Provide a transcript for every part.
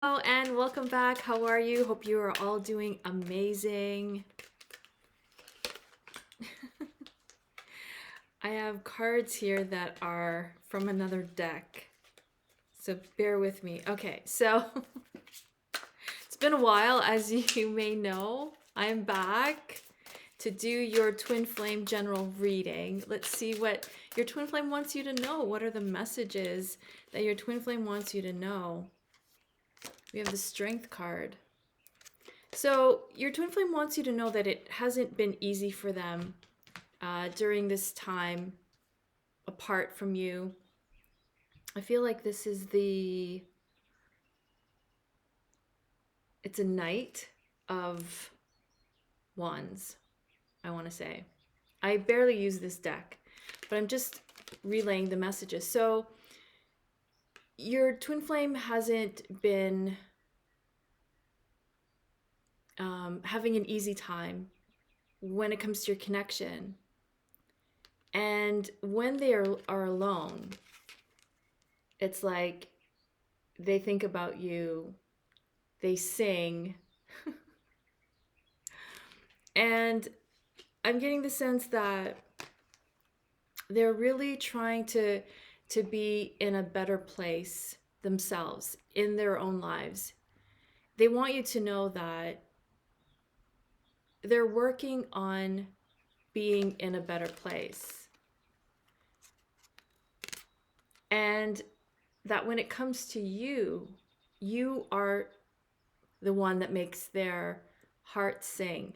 And welcome back. How are you? Hope you are all doing amazing. I have cards here that are from another deck, so bear with me. Okay, so it's been a while, as you may know. I am back to do your twin flame general reading. Let's see what your twin flame wants you to know. What are the messages that your twin flame wants you to know? We have the Strength card. So your twin flame wants you to know that it hasn't been easy for them during this time apart from you. I feel like this is it's a Knight of Wands, I want to say. I barely use this deck, but I'm just relaying the messages. So your twin flame hasn't been having an easy time when it comes to your connection. And when they are alone, it's like they think about you, they sing, and I'm getting the sense that they're really trying to be in a better place themselves in their own lives. They want you to know that they're working on being in a better place. And that when it comes to you, you are the one that makes their heart sing.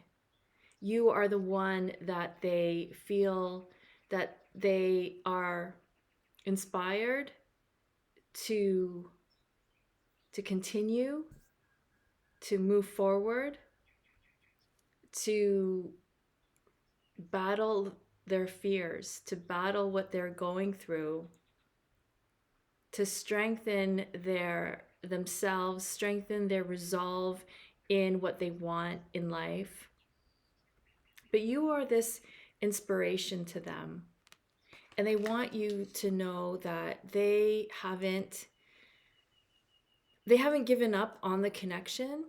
You are the one that they feel that they are inspired to continue, to move forward, to battle their fears, to battle what they're going through, to strengthen themselves, strengthen their resolve in what they want in life. But you are this inspiration to them. And they want you to know that they haven't given up on the connection,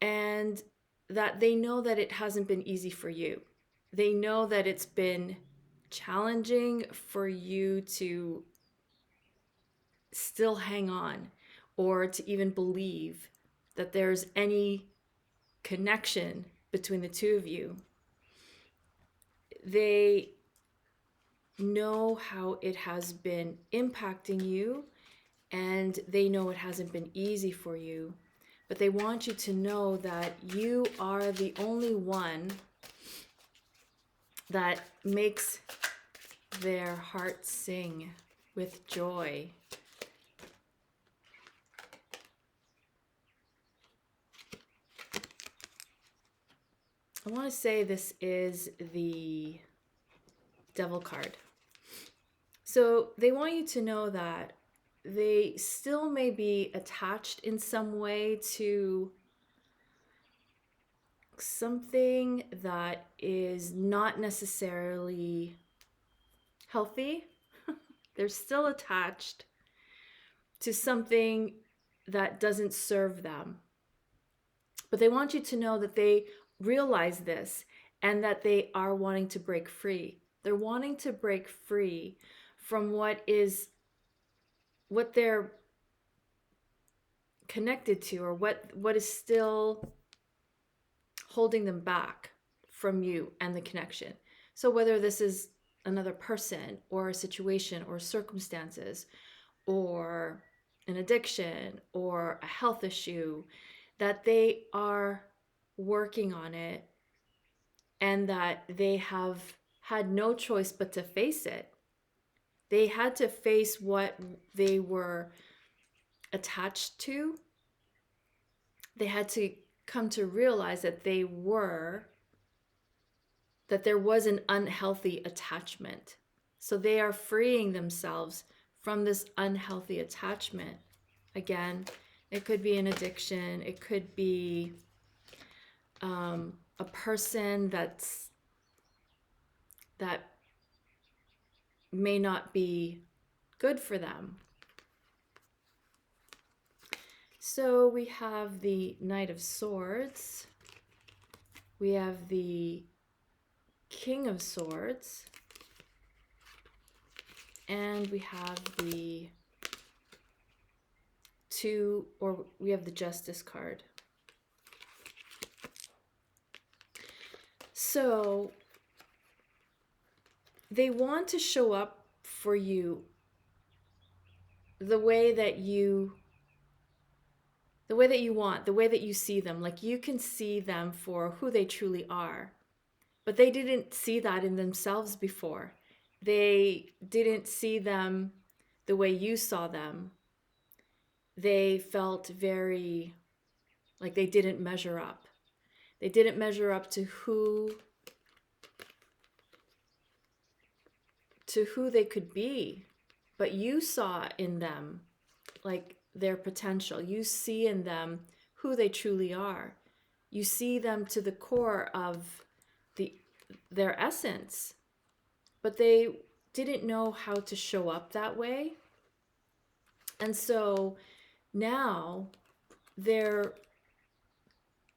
and that they know that it hasn't been easy for you. They know that it's been challenging for you to still hang on, or to even believe that there's any connection between the two of you. They know how it has been impacting you, and they know it hasn't been easy for you, but they want you to know that you are the only one that makes their heart sing with joy. I want to say this is the Devil card. So they want you to know that they still may be attached in some way to something that is not necessarily healthy. They're still attached to something that doesn't serve them. But they want you to know that they realize this and that they are wanting to break free. They're wanting to break free from what they're connected to, or what is still holding them back from you and the connection. So whether this is another person or a situation or circumstances or an addiction or a health issue, that they are working on it, and that they have had no choice but to face it. They had to face what they were attached to. They had to come to realize that there was an unhealthy attachment. So they are freeing themselves from this unhealthy attachment. Again, it could be an addiction. It could be a person that may not be good for them. So we have the Knight of Swords. We have the King of Swords. And we have the we have the Justice card. So they want to show up for you the way that you want, the way that you see them. Like, you can see them for who they truly are. But they didn't see that in themselves before. They didn't see them the way you saw them. They felt very like they didn't measure up. They didn't measure up to who they could be. But you saw in them like their potential. You see in them who they truly are. You see them to the core of their essence. But they didn't know how to show up that way. And so now they're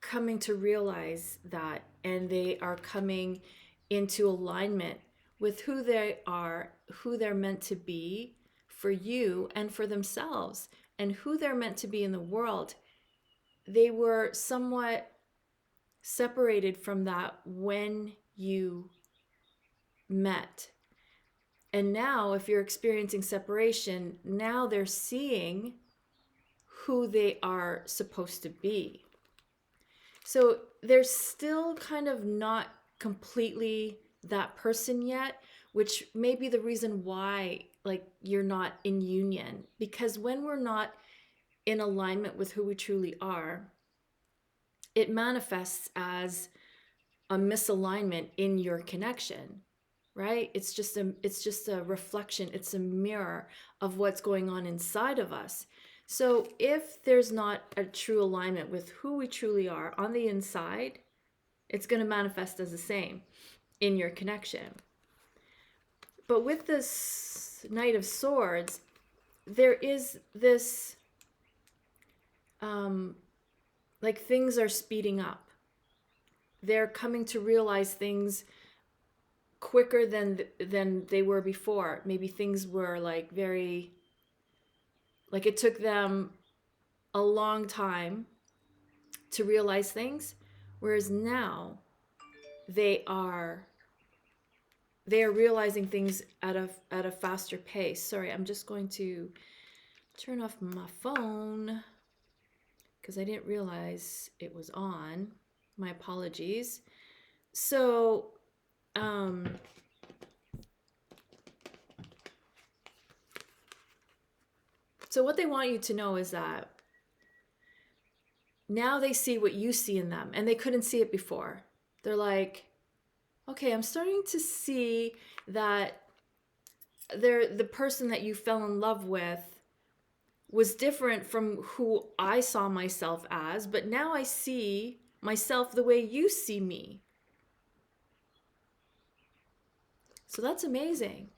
coming to realize that, and they are coming into alignment with who they are, who they're meant to be for you and for themselves, and who they're meant to be in the world. They were somewhat separated from that when you met. And now, if you're experiencing separation, now they're seeing who they are supposed to be. So they're still kind of not completely that person yet, which may be the reason why, like, you're not in union. Because when we're not in alignment with who we truly are, it manifests as a misalignment in your connection, right? It's just a reflection. It's a mirror of what's going on inside of us. So if there's not a true alignment with who we truly are on the inside, it's going to manifest as the same in your connection. But with this Knight of Swords, there is this, like, things are speeding up. They're coming to realize things quicker than they were before. Maybe things were like very, like, it took them a long time to realize things, whereas now they are realizing things at a faster pace. Sorry, I'm just going to turn off my phone because I didn't realize it was on. My apologies. So so what they want you to know is that now they see what you see in them, and they couldn't see it before. They're like, okay, I'm starting to see that the person that you fell in love with was different from who I saw myself as, but now I see myself the way you see me. So that's amazing.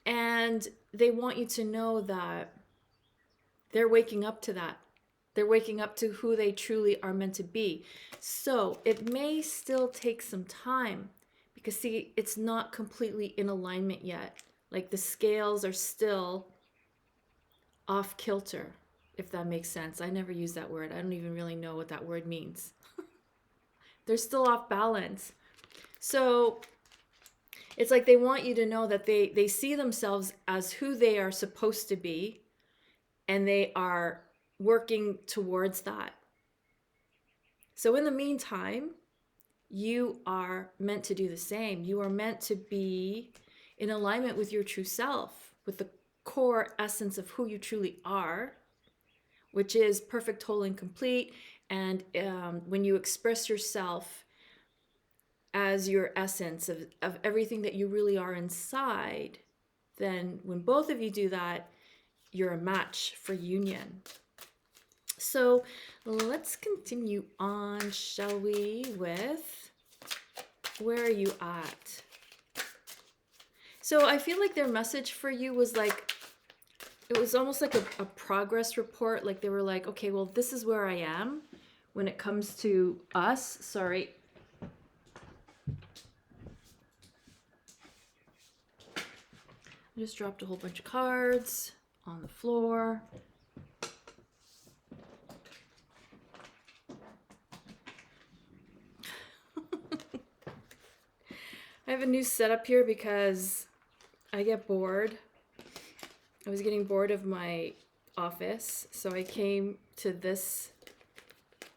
And they want you to know that they're waking up to that. They're waking up to who they truly are meant to be. So it may still take some time because, see, it's not completely in alignment yet. Like, the scales are still off kilter, if that makes sense. I never use that word. I don't even really know what that word means. They're still off balance. So it's like they want you to know that they see themselves as who they are supposed to be, and they are working towards that. So in the meantime, you are meant to do the same. You are meant to be in alignment with your true self, with the core essence of who you truly are, which is perfect, whole, and complete. And when you express yourself as your essence of everything that you really are inside, then when both of you do that, you're a match for union. So let's continue on, shall we, with where are you at? So I feel like their message for you was like, it was almost like a progress report. Like they were like, okay, well, this is where I am when it comes to us. Sorry. I just dropped a whole bunch of cards on the floor. I have a new setup here because I get bored. I was getting bored of my office, so I came to this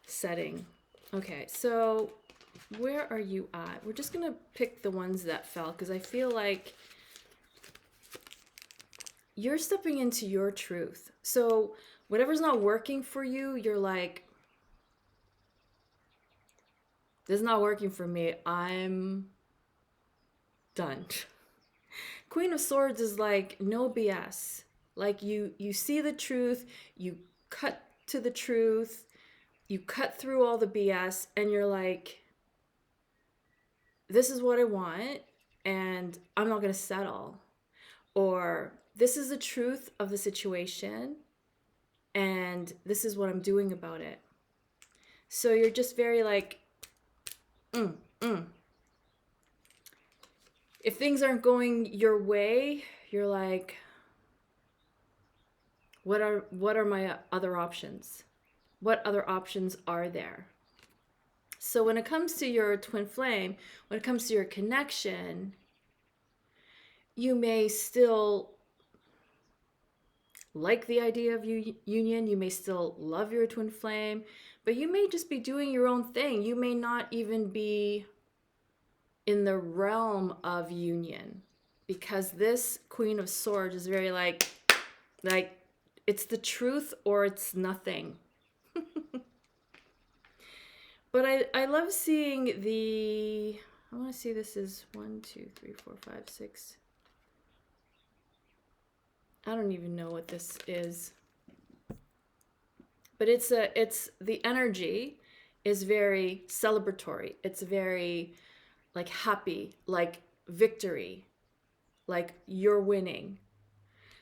setting. Okay, so where are you at? We're just gonna pick the ones that fell because I feel like you're stepping into your truth. So whatever's not working for you, you're like, this is not working for me. I'm done. Queen of Swords is like no BS. Like you see the truth, you cut to the truth, you cut through all the BS, and you're like, this is what I want, and I'm not gonna settle. Or this is the truth of the situation, and this is what I'm doing about it. So you're just very like, If things aren't going your way, you're like, what are my other options? What other options are there? So when it comes to your twin flame, when it comes to your connection, you may still like the idea of union, you may still love your twin flame, but you may just be doing your own thing. You may not even be in the realm of union, because this Queen of Swords is very like it's the truth or it's nothing. But I love seeing I want to see, this is 1, 2, 3, 4, 5, 6. I don't even know what this is. But it's the energy is very celebratory. It's very like happy, like victory, like you're winning.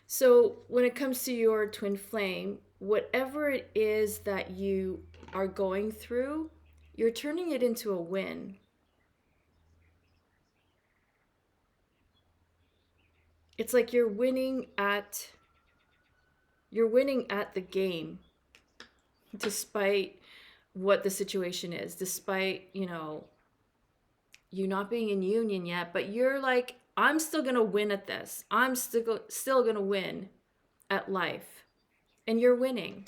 So when it comes to your twin flame, whatever it is that you are going through, you're turning it into a win. It's like you're winning at the game, despite what the situation is, despite, you not being in union yet, but you're like, I'm still going to win at this. I'm still going to win at life. And you're winning.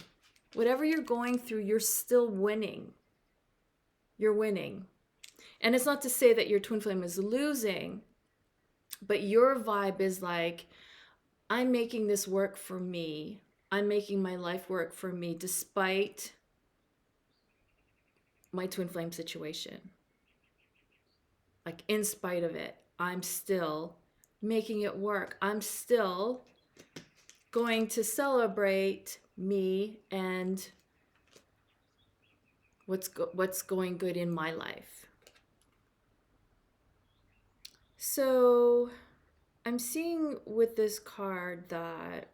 Whatever you're going through, you're still winning. You're winning. And it's not to say that your twin flame is losing, but your vibe is like, I'm making this work for me. I'm making my life work for me despite my twin flame situation. Like in spite of it, I'm still making it work. I'm still going to celebrate me and what's going good in my life. So I'm seeing with this card that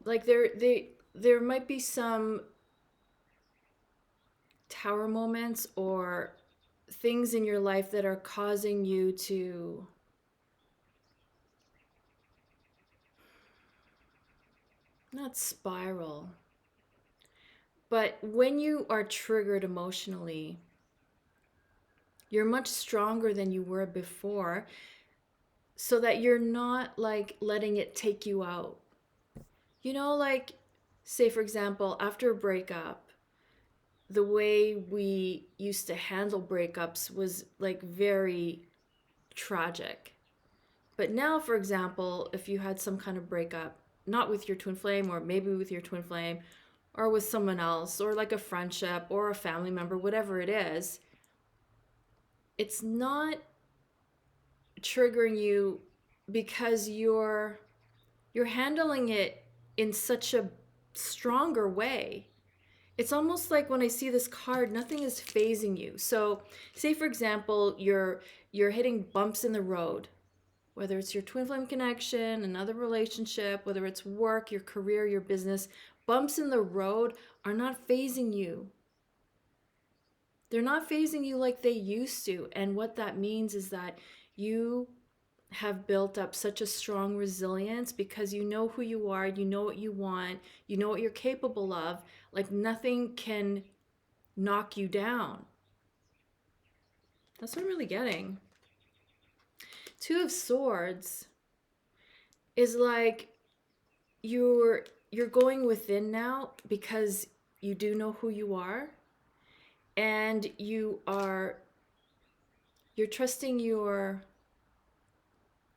like there might be some tower moments or things in your life that are causing you to not spiral, but when you are triggered emotionally, you're much stronger than you were before, so that you're not like letting it take you out. Like, say for example, after a breakup, the way we used to handle breakups was like very tragic. But now, for example, if you had some kind of breakup, not with your twin flame, or maybe with your twin flame, or with someone else, or like a friendship or a family member, whatever it is, it's not triggering you because you're handling it in such a stronger way. It's almost like when I see this card, nothing is phasing you. So say for example, you're hitting bumps in the road, whether it's your twin flame connection, another relationship, whether it's work, your career, your business, bumps in the road are not phasing you. They're not phasing you like they used to. And what that means is that you have built up such a strong resilience because you know who you are, you know what you want, you know what you're capable of. Like nothing can knock you down. That's what I'm really getting. Two of Swords is like you're going within now because you do know who you are, and you're trusting your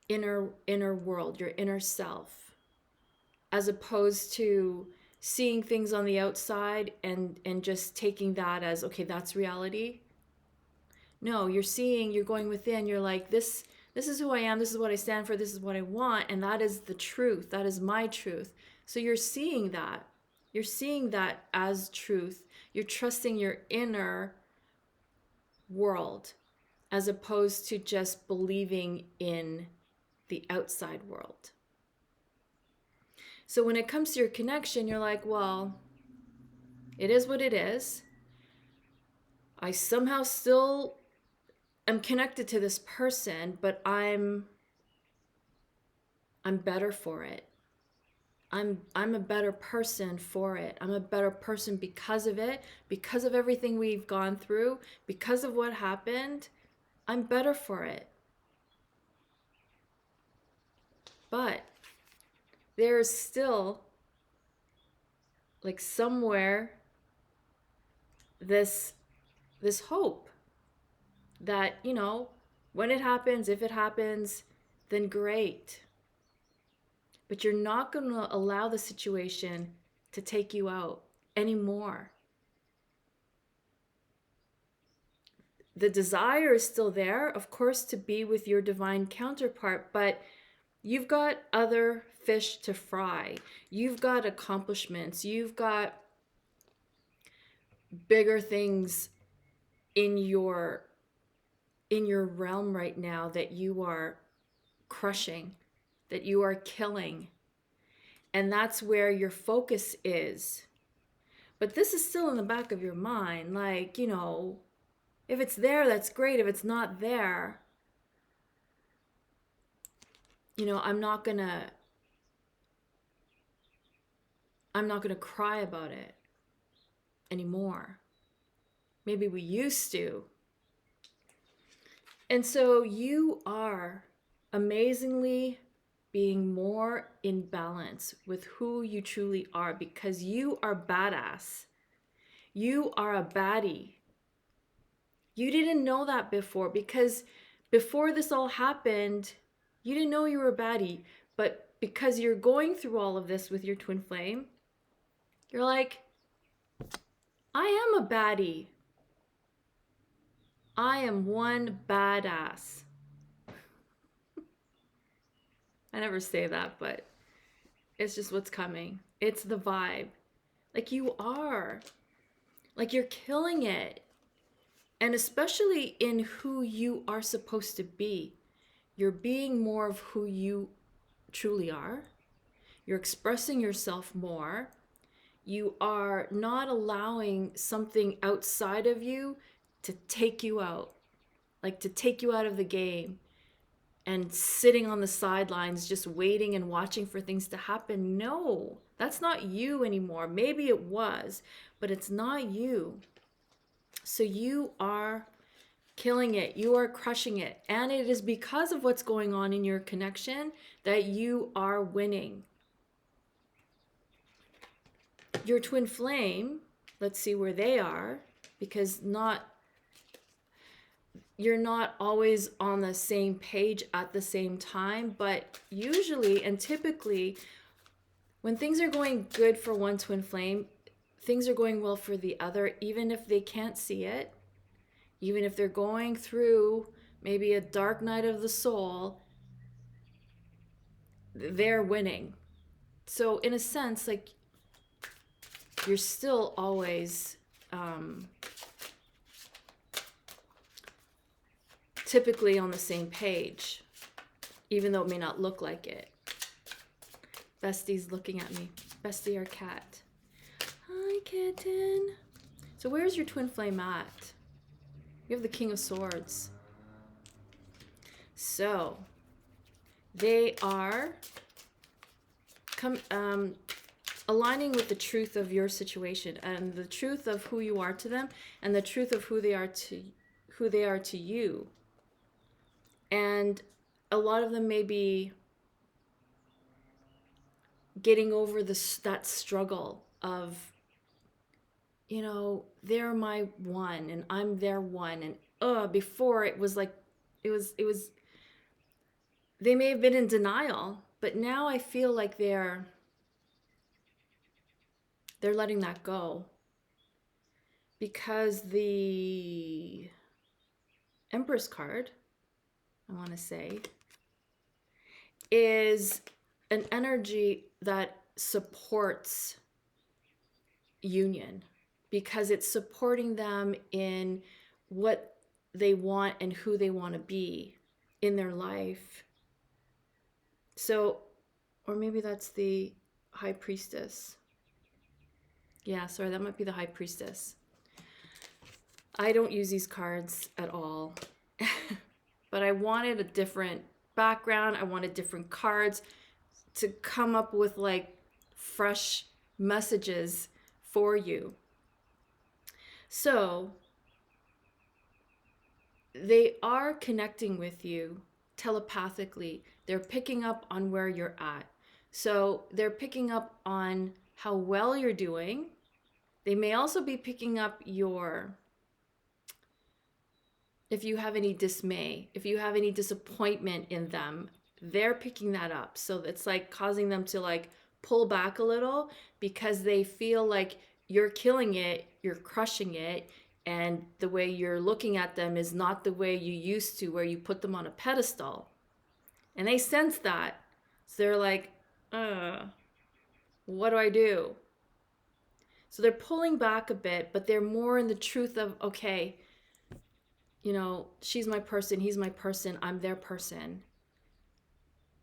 inner world, your inner self, as opposed to seeing things on the outside and just taking that as, okay, that's reality. No, you're going within, you're like, this is who I am, this is what I stand for, this is what I want, and that is the truth, that is my truth. So you're seeing that. You're seeing that as truth. You're trusting your inner world as opposed to just believing in the outside world. So when it comes to your connection, you're like, well, it is what it is. I somehow still am connected to this person, but I'm better for it. I'm a better person for it. I'm a better person because of it, because of everything we've gone through, because of what happened. I'm better for it. But there is still, like, somewhere this hope that, you know, when it happens, if it happens, then great. But you're not going to allow the situation to take you out anymore. The desire is still there, of course, to be with your divine counterpart, but you've got other fish to fry. You've got accomplishments. You've got bigger things in your realm right now that you are crushing, that you are killing. And that's where your focus is. But this is still in the back of your mind. Like, you know, if it's there, that's great. If it's not there, you know, I'm not gonna cry about it anymore. Maybe we used to. And so you are amazingly being more in balance with who you truly are, because you are badass. You are a baddie. You didn't know that before, because before this all happened, you didn't know you were a baddie. But because you're going through all of this with your twin flame, you're like, I am a baddie. I am one badass. I never say that, but it's just what's coming. It's the vibe. Like, you are. Like, you're killing it. And especially in who you are supposed to be. You're being more of who you truly are. You're expressing yourself more. You are not allowing something outside of you to take you out. Like, to take you out of the game. And sitting on the sidelines just waiting and watching for things to happen. No, that's not you anymore. Maybe it was, but it's not you. So you are killing it. You are crushing it. And it is because of what's going on in your connection that you are winning. Your twin flame, let's see where they are, because you're not always on the same page at the same time, but usually and typically when things are going good for one twin flame, things are going well for the other, even if they can't see it, even if they're going through maybe a dark night of the soul, they're winning. So in a sense, like, you're still always typically on the same page. even though it may not look like it. Bestie's looking at me. Bestie, our cat. Hi, kitten. So where's your twin flame at? You have the King of Swords. So they are aligning with the truth of your situation and the truth of who you are to them and the truth of who they are to you. And a lot of them may be getting over that struggle of, you know, they're my one and I'm their one. And before it was like, it was, they may have been in denial, but now I feel like they're letting that go, because the Empress card, I want to say, is an energy that supports union, because it's supporting them in what they want and who they want to be in their life. So, or maybe that's the High Priestess. Yeah, sorry, that might be the High Priestess. I don't use these cards at all, but I wanted a different background. I wanted different cards to come up with like fresh messages for you. So they are connecting with you telepathically. They're picking up on where you're at. So they're picking up on how well you're doing. They may also be picking up if you have any dismay, if you have any disappointment in them, they're picking that up. So it's like causing them to like pull back a little, because they feel like you're killing it, you're crushing it, and the way you're looking at them is not the way you used to, where you put them on a pedestal. And they sense that. So they're like, what do I do? So they're pulling back a bit, but they're more in the truth of, okay, you know, she's my person, he's my person, I'm their person.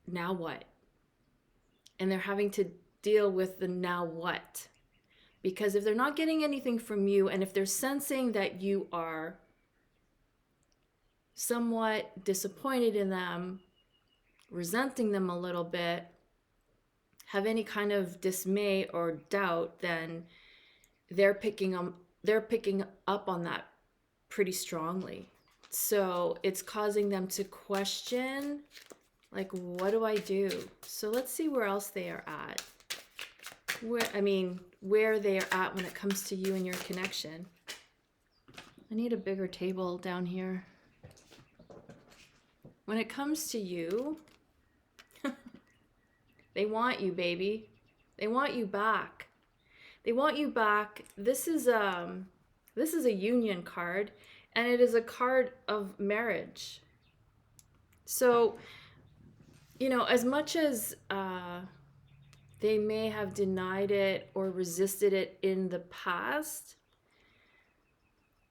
Now what? And they're having to deal with the now what. Because if they're not getting anything from you, and if they're sensing that you are somewhat disappointed in them, resenting them a little bit, have any kind of dismay or doubt, then they're picking up on that pretty strongly. So it's causing them to question, like, what do I do? So let's see where else they are at. Where they are at when it comes to you and your connection. I need a bigger table down here. When it comes to you, they want you, baby. They want you back. They want you back. This is a union card, and it is a card of marriage. So, you know, as much as they may have denied it or resisted it in the past,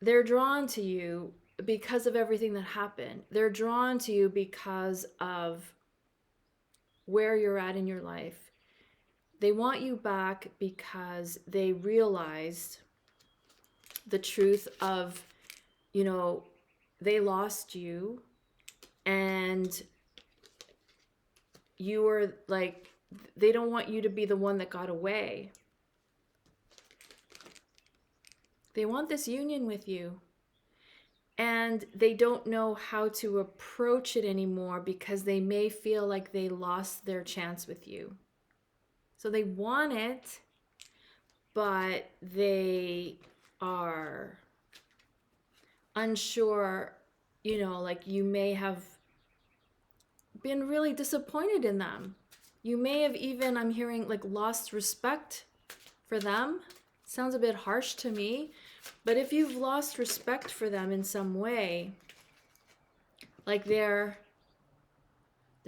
they're drawn to you because of everything that happened. They're drawn to you because of where you're at in your life. They want you back because they realized the truth of, you know, they lost you, and you were like, they don't want you to be the one that got away. They want this union with you, and they don't know how to approach it anymore because they may feel like they lost their chance with you. So they want it, but they are unsure, you know, like you may have been really disappointed in them. You may have even, I'm hearing, like lost respect for them. Sounds a bit harsh to me, but if you've lost respect for them in some way, like they're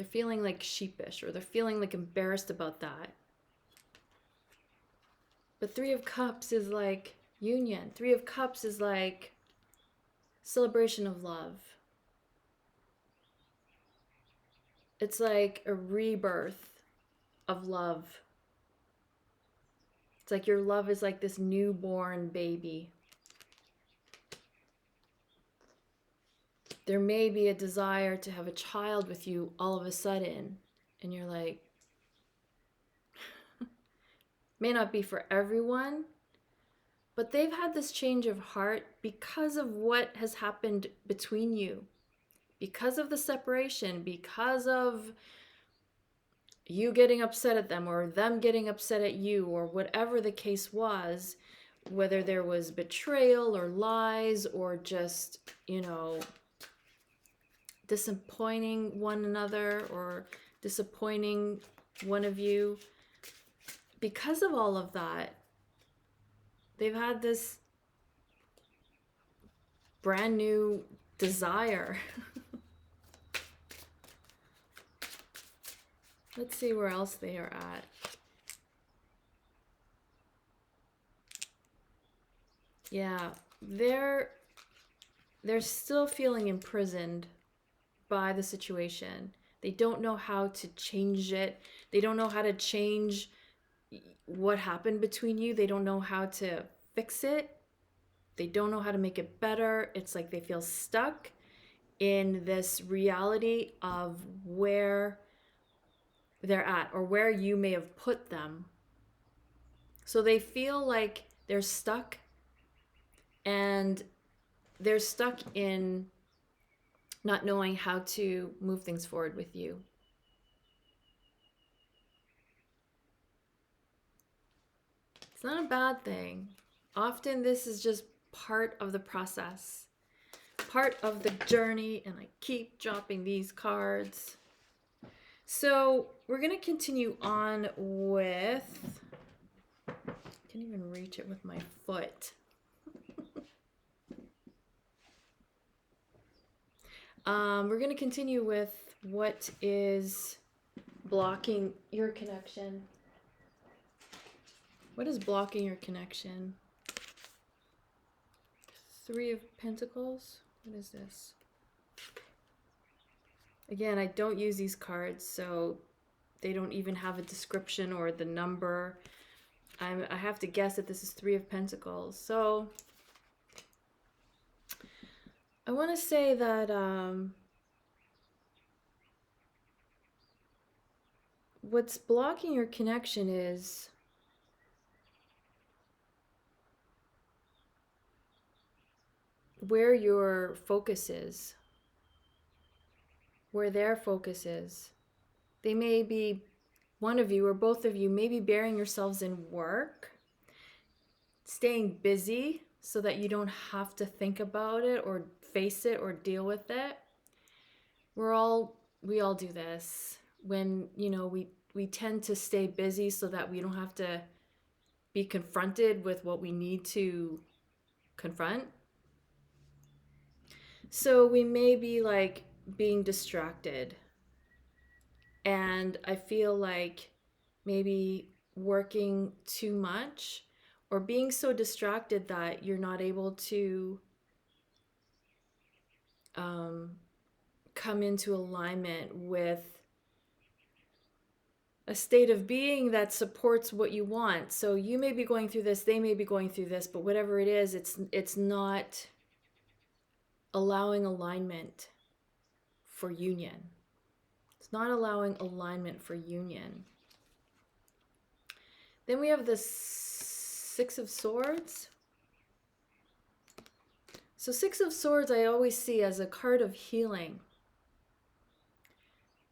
feeling like sheepish, or they're feeling like embarrassed about that. But Three of Cups is like union. Three of Cups is like celebration of love. it's like a rebirth of love. It's like your love is like this newborn baby. There may be a desire to have a child with you all of a sudden, and you're like, may not be for everyone, but they've had this change of heart because of what has happened between you, because of the separation, because of you getting upset at them or them getting upset at you, or whatever the case was, whether there was betrayal or lies or just, disappointing one another or disappointing one of you. Because of all of that, they've had this brand new desire. Let's see where else they are at. Yeah, they're still feeling imprisoned by the situation. They don't know how to change it. They don't know how to change what happened between you. They don't know how to fix it. They don't know how to make it better. It's like they feel stuck in this reality of where they're at or where you may have put them. So they feel like they're stuck, and they're stuck in not knowing how to move things forward with you. It's not a bad thing. Often this is just part of the process, part of the journey, and I keep dropping these cards. So we're going to continue on with, I can't even reach it with my foot. We're going to continue with what is blocking your connection. What is blocking your connection? Three of Pentacles. What is this? Again, I don't use these cards, so they don't even have a description or the number. I have to guess that this is Three of Pentacles. So I want to say that what's blocking your connection is where your focus is, where their focus is. They may be, one of you or both of you may be burying yourselves in work, staying busy so that you don't have to think about it or face it or deal with it. We all do this when, we tend to stay busy so that we don't have to be confronted with what we need to confront. So we may be like being distracted, and I feel like maybe working too much or being so distracted that you're not able to come into alignment with a state of being that supports what you want. So you may be going through this, they may be going through this, but whatever it is, it's not allowing alignment for union. It's not allowing alignment for union. Then we have the Six of Swords. So Six of Swords I always see as a card of healing,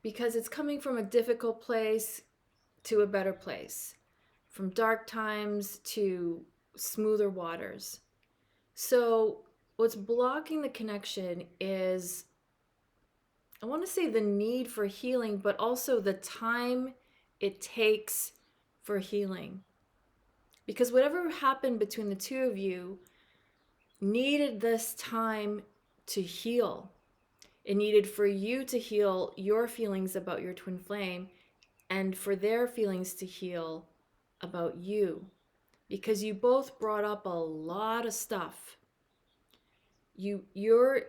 because it's coming from a difficult place to a better place, from dark times to smoother waters. So what's blocking the connection is, I want to say, the need for healing, but also the time it takes for healing. Because whatever happened between the two of you needed this time to heal. It needed for you to heal your feelings about your twin flame, and for their feelings to heal about you. Because you both brought up a lot of stuff.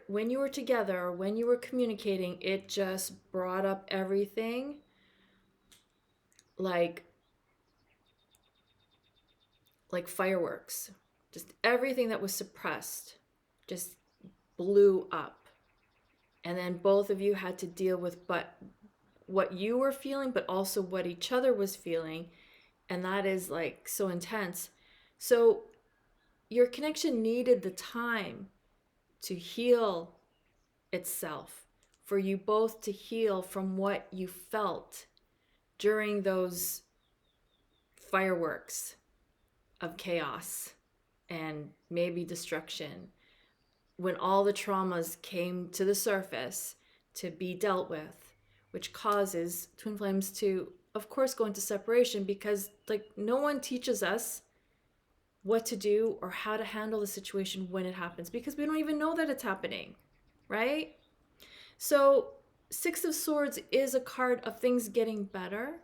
when you were together, when you were communicating, it just brought up everything like fireworks. Just everything that was suppressed just blew up. And then both of you had to deal with what you were feeling, but also what each other was feeling. And that is like so intense. So your connection needed the time to heal itself, for you both to heal from what you felt during those fireworks of chaos and maybe destruction, when all the traumas came to the surface to be dealt with, which causes twin flames to, of course, go into separation, because like no one teaches us what to do or how to handle the situation when it happens, because we don't even know that it's happening, right? So Six of Swords is a card of things getting better.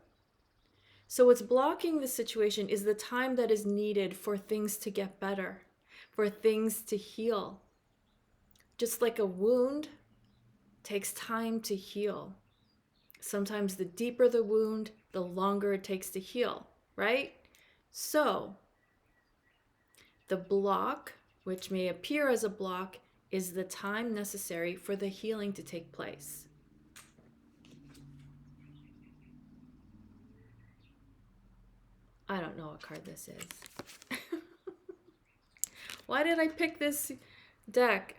So what's blocking the situation is the time that is needed for things to get better, for things to heal. Just like a wound takes time to heal. Sometimes the deeper the wound, the longer it takes to heal, right? So the block, which may appear as a block, is the time necessary for the healing to take place. I don't know what card this is. Why did I pick this deck?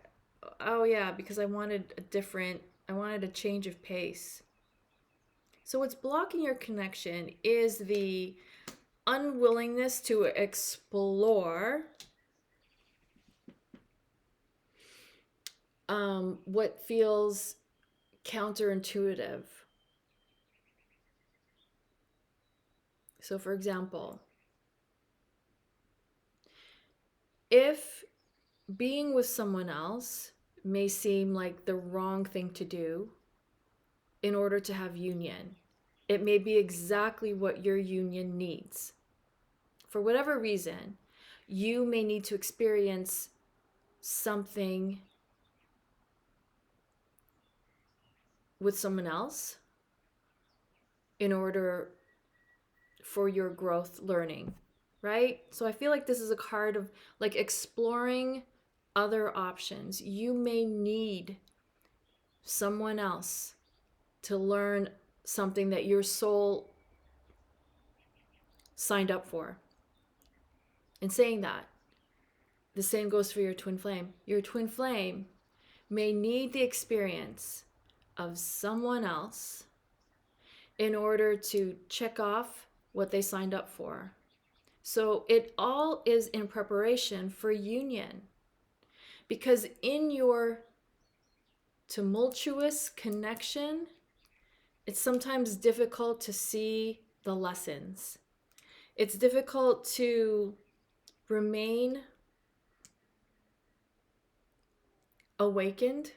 Oh yeah, because I wanted a change of pace. So what's blocking your connection is the unwillingness to explore what feels counterintuitive. So for example, if being with someone else may seem like the wrong thing to do in order to have union, it may be exactly what your union needs. For whatever reason, you may need to experience something with someone else in order for your growth learning, right? So I feel like this is a card of like exploring other options. You may need someone else to learn something that your soul signed up for. In saying that, the same goes for your twin flame. Your twin flame may need the experience of someone else in order to check off what they signed up for. So it all is in preparation for union. Because in your tumultuous connection, it's sometimes difficult to see the lessons. It's difficult to remain awakened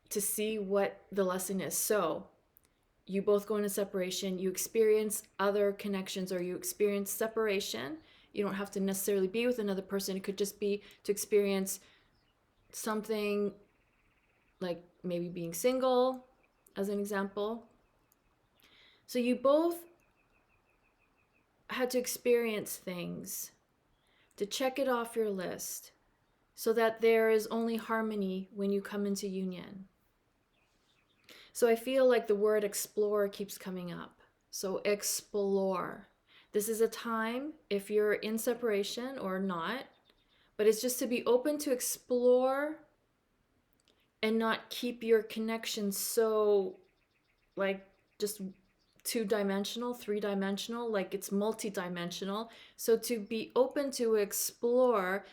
to see what the lesson is. So you both go into separation, you experience other connections, or you experience separation. You don't have to necessarily be with another person. It could just be to experience something like maybe being single, as an example. So you both had to experience things to check it off your list so that there is only harmony when you come into union. So I feel like the word explore keeps coming up. So explore. This is a time, if you're in separation or not, but it's just to be open to explore and not keep your connection so like just two-dimensional, three-dimensional, like it's multi-dimensional. So to be open to explore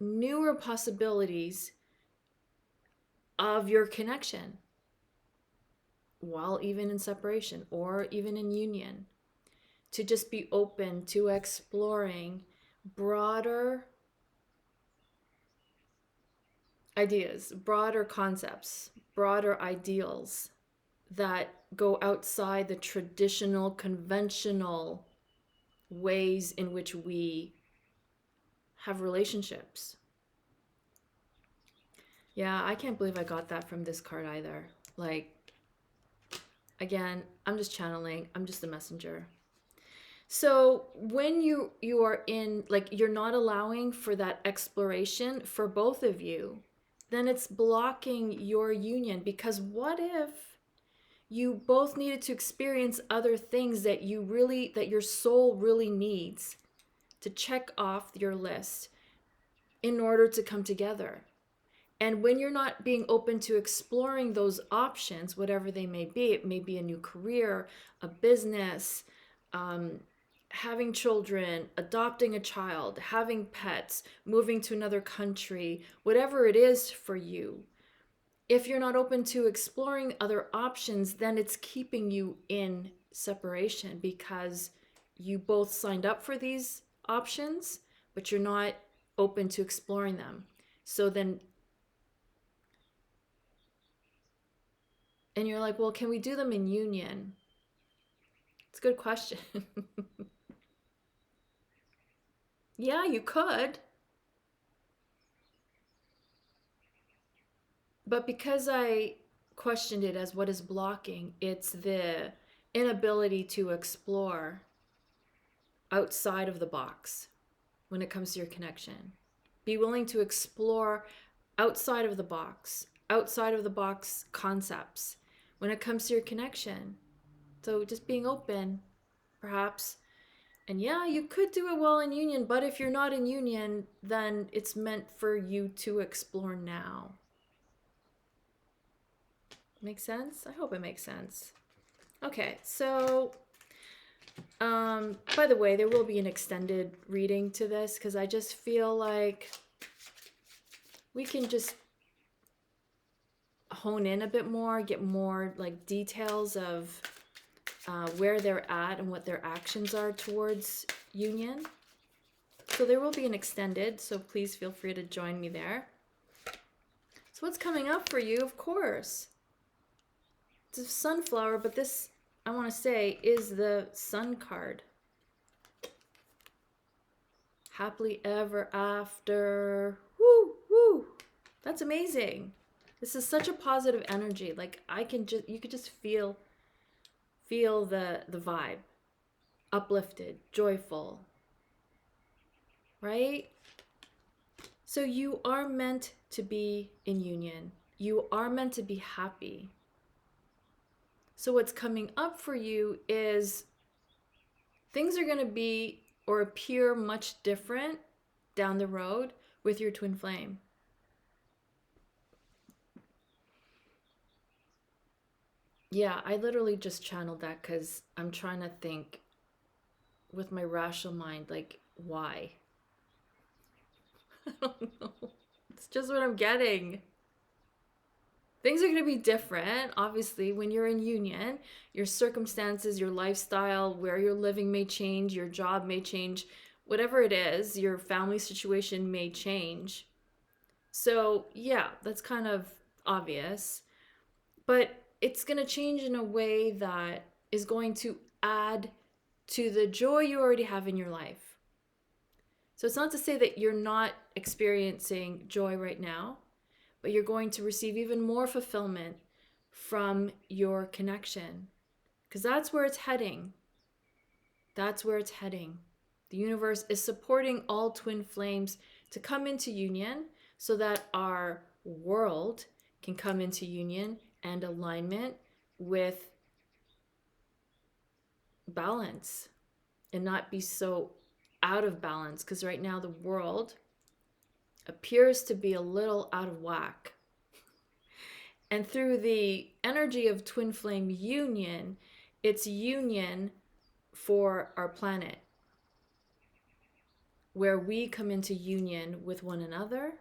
newer possibilities of your connection while even in separation or even in union. To just be open to exploring broader ideas, broader concepts, broader ideals that go outside the traditional, conventional ways in which we have relationships. Yeah, I can't believe I got that from this card either. Like, again, I'm just channeling. I'm just the messenger. So when you are in, like, you're not allowing for that exploration for both of you, then it's blocking your union. Because what if you both needed to experience other things that your soul really needs to check off your list in order to come together? And when you're not being open to exploring those options, whatever they may be, it may be a new career, a business, having children, adopting a child, having pets, moving to another country, whatever it is for you. If you're not open to exploring other options, then it's keeping you in separation because you both signed up for these options, but you're not open to exploring them. So then, and you're like, well, can we do them in union? It's a good question. Yeah, you could. But because I questioned it as what is blocking, it's the inability to explore outside of the box when it comes to your connection. Be willing to explore outside of the box concepts when it comes to your connection. So just being open, perhaps. And yeah, you could do it well in union, but if you're not in union, then it's meant for you to explore now. Make sense? I hope it makes sense. Okay, so by the way, there will be an extended reading to this because I just feel like we can just hone in a bit more, get more like details of where they're at and what their actions are towards union. So there will be an extended, so please feel free to join me there. So what's coming up for you? Of course, it's a sunflower, but this, I want to say, is the sun card. Happily ever after. Woo, woo. That's amazing. This is such a positive energy. Like you could just feel the vibe. Uplifted, joyful. Right? So you are meant to be in union. You are meant to be happy. So what's coming up for you is things are going to be or appear much different down the road with your twin flame. Yeah, I literally just channeled that because I'm trying to think with my rational mind, like, why? I don't know. It's just what I'm getting. Things are going to be different, obviously, when you're in union. Your circumstances, your lifestyle, where you're living may change, your job may change, whatever it is, your family situation may change. So, yeah, that's kind of obvious. But it's going to change in a way that is going to add to the joy you already have in your life. So it's not to say that you're not experiencing joy right now, but you're going to receive even more fulfillment from your connection, because that's where it's heading. That's where it's heading. The universe is supporting all twin flames to come into union so that our world can come into union and alignment with balance and not be so out of balance, because right now the world appears to be a little out of whack. And through the energy of twin flame union, it's union for our planet, where we come into union with one another.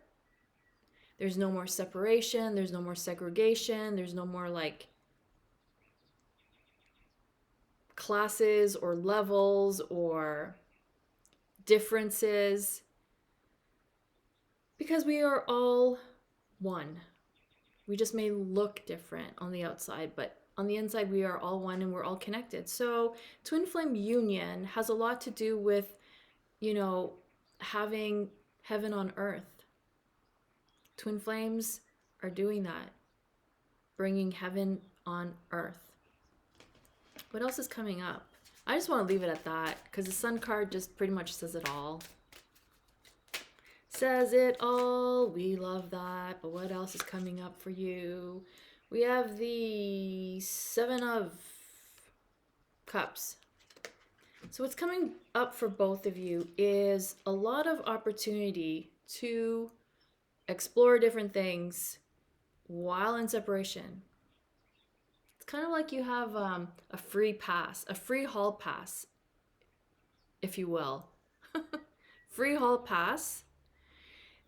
There's no more separation, there's no more segregation, there's no more like classes or levels or differences, because we are all one. We just may look different on the outside, but on the inside we are all one and we're all connected. So twin flame union has a lot to do with, having heaven on earth. Twin flames are doing that, bringing heaven on earth. What else is coming up? I just want to leave it at that because the Sun card just pretty much says it all. Says it all. We love that. But what else is coming up for you? We have the Seven of Cups. So what's coming up for both of you is a lot of opportunity to explore different things while in separation. It's kind of like you have a free pass, a free hall pass, if you will. Free hall pass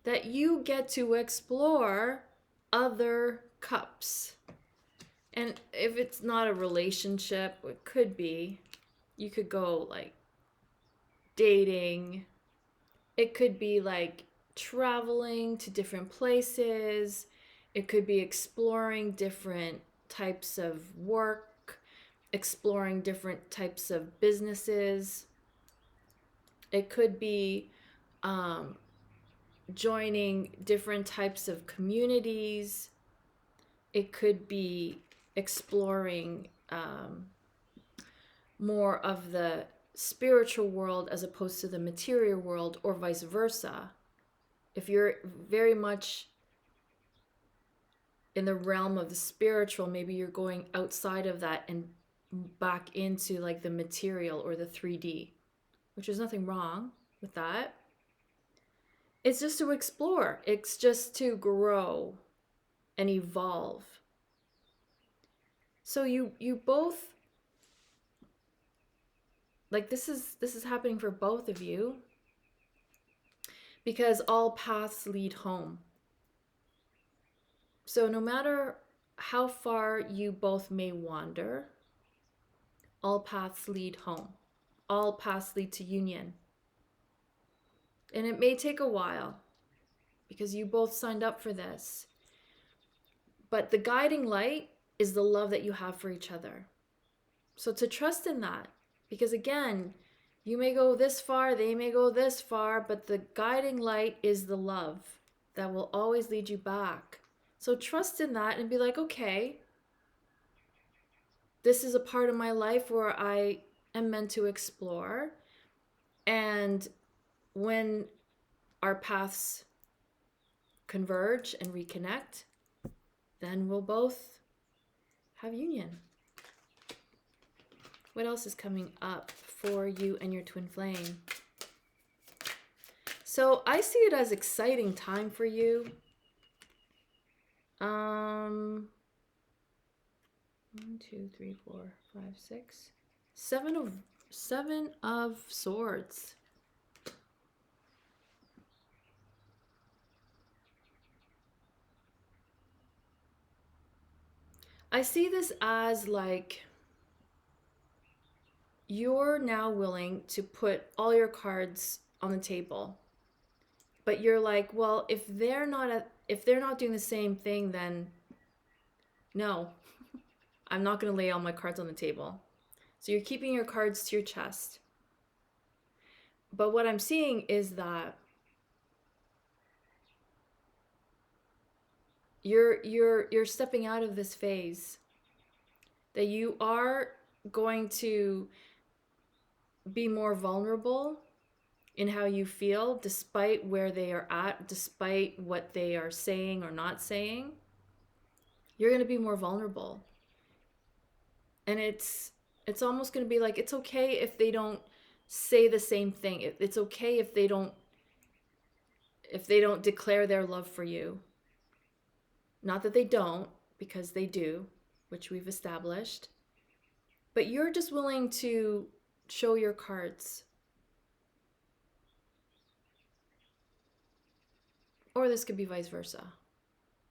that you get to explore other cups. And if it's not a relationship, it could be. You could go like dating. It could be like traveling to different places. It could be exploring different types of work, exploring different types of businesses. It could be joining different types of communities. It could be exploring more of the spiritual world as opposed to the material world, or vice versa. If you're very much in the realm of the spiritual, maybe you're going outside of that and back into like the material or the 3D, which is nothing wrong with that. It's just to explore. It's just to grow and evolve. So you both, like this is happening for both of you because all paths lead home. So no matter how far you both may wander, all paths lead home. All paths lead to union. And it may take a while because you both signed up for this. But the guiding light is the love that you have for each other. So to trust in that, because again, you may go this far, they may go this far, but the guiding light is the love that will always lead you back. So trust in that and be like, okay, this is a part of my life where I am meant to explore. And when our paths converge and reconnect, then we'll both have union. What else is coming up for you and your twin flame? So I see it as exciting time for you. 1, 2, 3, 4, 5, 6, 7 of swords. I see this as like you're now willing to put all your cards on the table, but you're like, well, if they're not doing the same thing, then no, I'm not going to lay all my cards on the table. So you're keeping your cards to your chest. But what I'm seeing is that you're stepping out of this phase, that you are going to be more vulnerable in how you feel, despite where they are at, despite what they are saying or not saying. You're going to be more vulnerable. And it's almost going to be like, it's okay if they don't say the same thing. It's okay if they don't declare their love for you. Not that they don't, because they do, which we've established. But you're just willing to show your cards. Or this could be vice versa.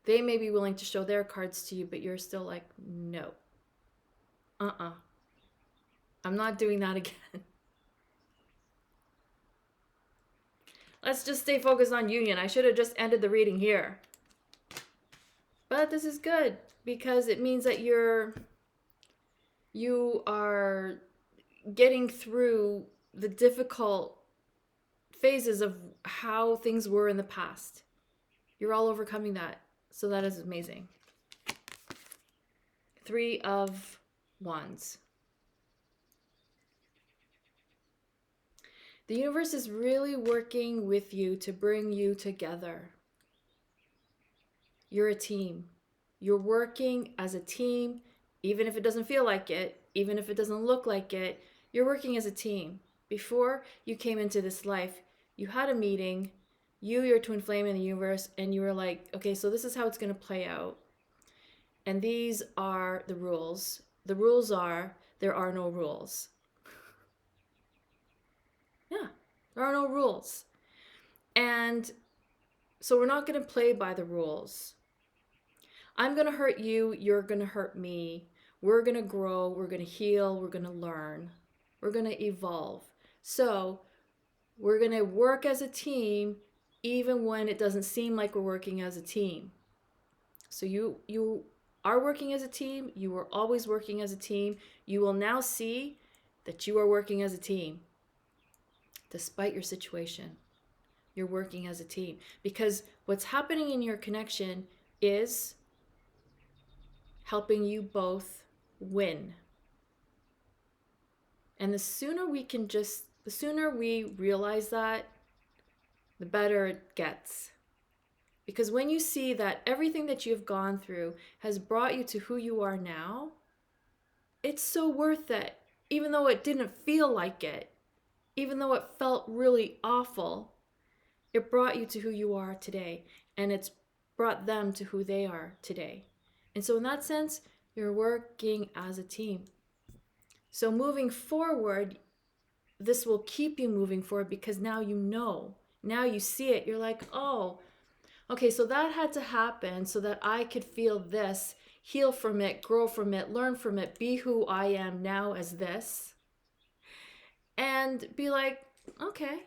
They may be willing to show their cards to you, but you're still like, no. I'm not doing that again. Let's just stay focused on union. I should have just ended the reading here. But this is good because it means that you are getting through the difficult phases of how things were in the past. You're all overcoming that. So that is amazing. 3 of Wands. The universe is really working with you to bring you together. You're a team. You're working as a team, even if it doesn't feel like it, even if it doesn't look like it, you're working as a team. Before you came into this life, you had a meeting, your twin flame in the universe, and you were like, okay, so this is how it's going to play out. And these are the rules. The rules are, there are no rules. Yeah, there are no rules. And so we're not going to play by the rules. I'm going to hurt you, you're going to hurt me. We're going to grow, we're going to heal, we're going to learn. We're going to evolve. So we're going to work as a team even when it doesn't seem like we're working as a team. So you are working as a team. You were always working as a team. You will now see that you are working as a team. Despite your situation, you're working as a team. Because what's happening in your connection is helping you both win. And the sooner we realize that, the better it gets. Because when you see that everything that you've gone through has brought you to who you are now, it's so worth it. Even though it didn't feel like it, even though it felt really awful, it brought you to who you are today. And it's brought them to who they are today. And so in that sense, you're working as a team. So moving forward, this will keep you moving forward because now you know. Now you see it. You're like, oh, okay, so that had to happen so that I could feel this, heal from it, grow from it, learn from it, be who I am now as this. And be like, okay,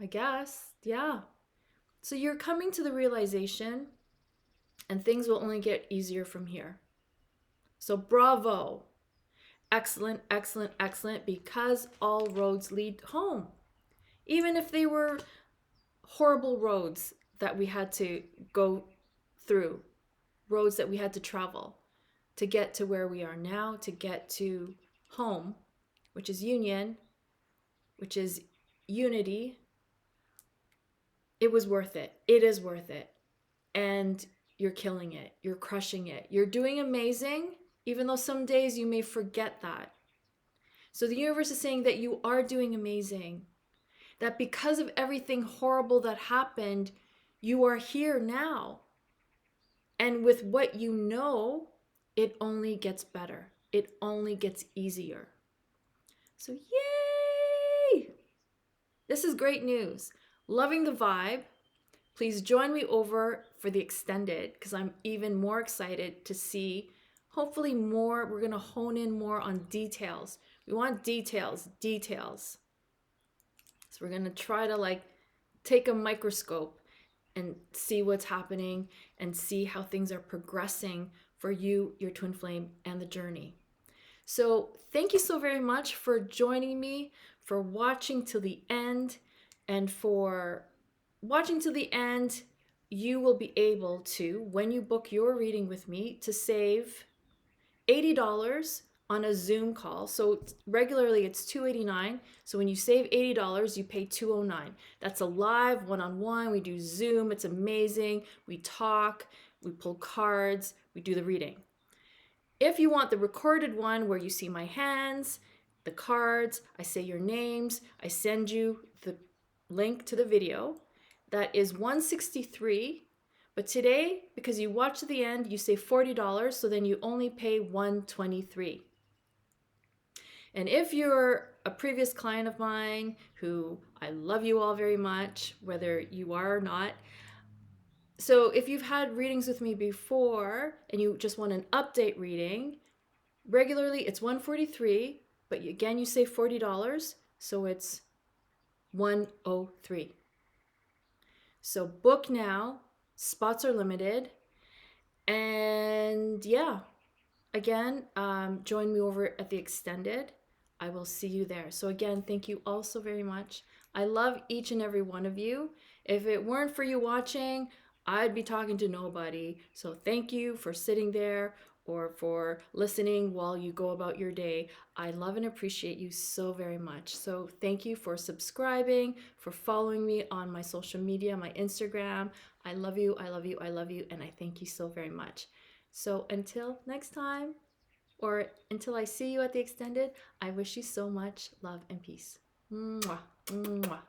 I guess, yeah. So you're coming to the realization and things will only get easier from here. So bravo. Excellent, excellent, excellent, because all roads lead home. Even if they were horrible roads that we had to go through, roads that we had to travel to get to where we are now, to get to home, which is union, which is unity. It was worth it. It is worth it. And you're killing it. You're crushing it. You're doing amazing, even though some days you may forget that. So the universe is saying that you are doing amazing. That because of everything horrible that happened, you are here now. And with what you know, it only gets better. It only gets easier. So yay! This is great news. Loving the vibe. Please join me over for the extended because I'm even more excited to see, hopefully more, we're going to hone in more on details. We want details. So we're going to try to take a microscope and see what's happening and see how things are progressing for you, your twin flame, and the journey. So thank you so very much for joining me, for watching till the end, and for watching till the end. You will be able to, when you book your reading with me, to save $80 on a Zoom call. So regularly it's $289. So when you save $80, you pay $209. That's a live one-on-one. We do Zoom. It's amazing. We talk, we pull cards, we do the reading. If you want the recorded one where you see my hands, the cards, I say your names, I send you the link to the video, that is $163. But today, because you watch to the end, you save $40, so then you only pay $123. And if you're a previous client of mine, who I love you all very much, whether you are or not, so if you've had readings with me before and you just want an update reading, regularly it's $143, but again, you save $40, so it's $103. So book now, spots are limited, and yeah, again, join me over at the extended. I will see you there. So again, thank you all so very much. I love each and every one of you. If it weren't for you watching, I'd be talking to nobody. So thank you for sitting there or for listening while you go about your day. I love and appreciate you so very much. So thank you for subscribing, for following me on my social media, my Instagram. I love you, I love you, I love you, and I thank you so very much. So until next time, or until I see you at the extended, I wish you so much love and peace. Mwah, mwah.